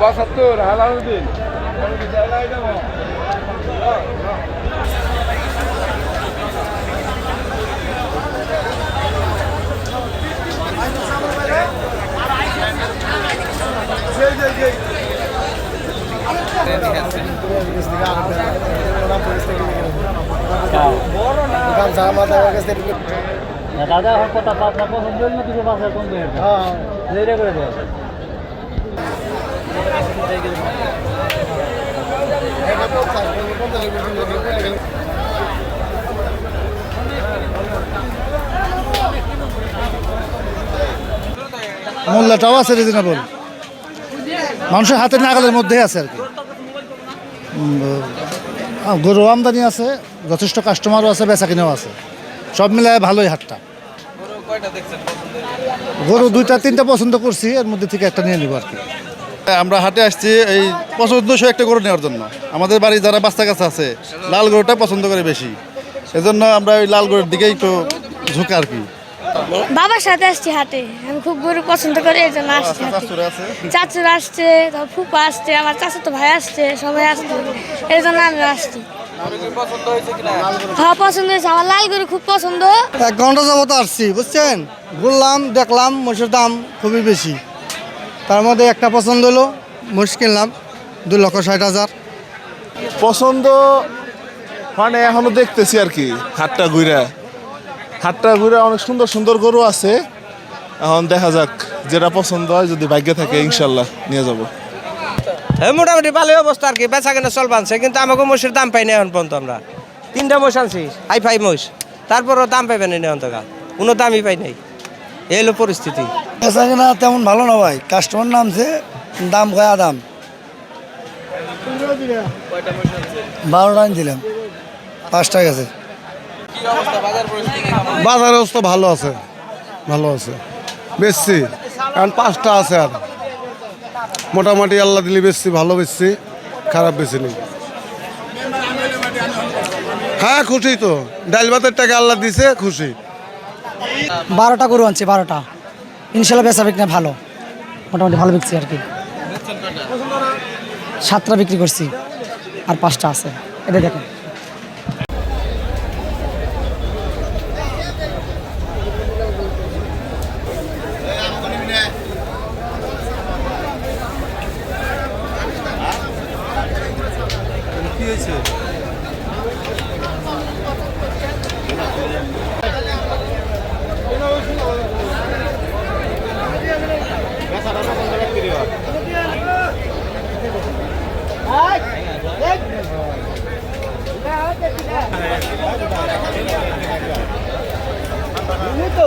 পঁচাত্তর হালাউদ্দিন দাদা এখন কথা পাতলা পছন্দ হইল না কিছু বাসায় কম করে করে দেয় মূল্যটাও আছে রিজনেবল, মানুষের হাতের নাগালের মধ্যেই আছে আর কি। গরু আমদানি আছে, যথেষ্ট কাস্টমারও আছে, বেচা কিনাও আছে, সব মিলায় ভালোই হাটটা। গরু 2-3টা পছন্দ করছি, এর মধ্যে থেকে একটা নিয়ে নিব আর কি। আমরা হাটে আসছি এই পছন্দসই একটা গরু নেওয়ার জন্য। আমাদের বাড়ি যারা বাচ্চা কাছে আছে লাল গরুটা পছন্দ করে বেশি, এজন্য আমরা ওই লাল গরুর দিকেই একটু ঝুঁকা আর কি। বাবার সাথে আসছি হাটে, আমি খুব গরু পছন্দ করি, এই জন্য আসছি। চাচুরা আসছে, ফুপা আসছে, আমার চাচাতো ভাই আসছে, সবাই আসছে, এই জন্য আমি আসছি। হ্যাঁ পছন্দ হয়েছে, আমার লাল গরু খুব পছন্দ। 1 ঘন্টা যাবত আসছি, বুঝছেন, ঘুরলাম, দেখলাম মহিষের দাম খুবই বেশি, তার মধ্যে একটা পছন্দ হলো, মহিষ কিনলাম 2,60,000। পছন্দ মানে এখনো দেখতেছি আর কি। হাটটা ঘুরে অনেক সুন্দর সুন্দর গরু আছে, এখন দেখা যাক যেটা পছন্দ হয়, যদি ভাগ্যে থাকে ইনশাল্লাহ নিয়ে যাব। মোটামুটি ভালোই অবস্থা আর কি, বেচা কেনা চলবানছে, কিন্তু আমাকে মোষের দাম পাই না এখন পর্যন্ত। আমরা 3টা মোষ আনছি, হাই মোষ, তারপরও দাম পাইবেন না এখন টাকা, কোনো দামই পাই নাই, এই হলো পরিস্থিতি। বেচা কিনা তেমন ভালো না ভাই, কাস্টমার নামছে, দাম কয়া দাম। 12টা দিলাম, 5টা গেছে। বাজার অবস্থা ভালো আছে, বেচছি, কারণ 5টা আছে, আর মোটামুটি আল্লাহ দিলে বেচছি, ভালো বেচছি, খারাপ বেশি নেই। হ্যাঁ খুশি তো, ডাল ভাতের টাকা আল্লাহ দিছে, খুশি। 12টা গরু আনছি, 12টা, ইনশাল্লাহ বেচা বিক্রি ভালো, মোটামুটি ভালো বিকছি আর কি। 7টা বিক্রি করছি, আর 5টা আছে, এটা দেখেন। তো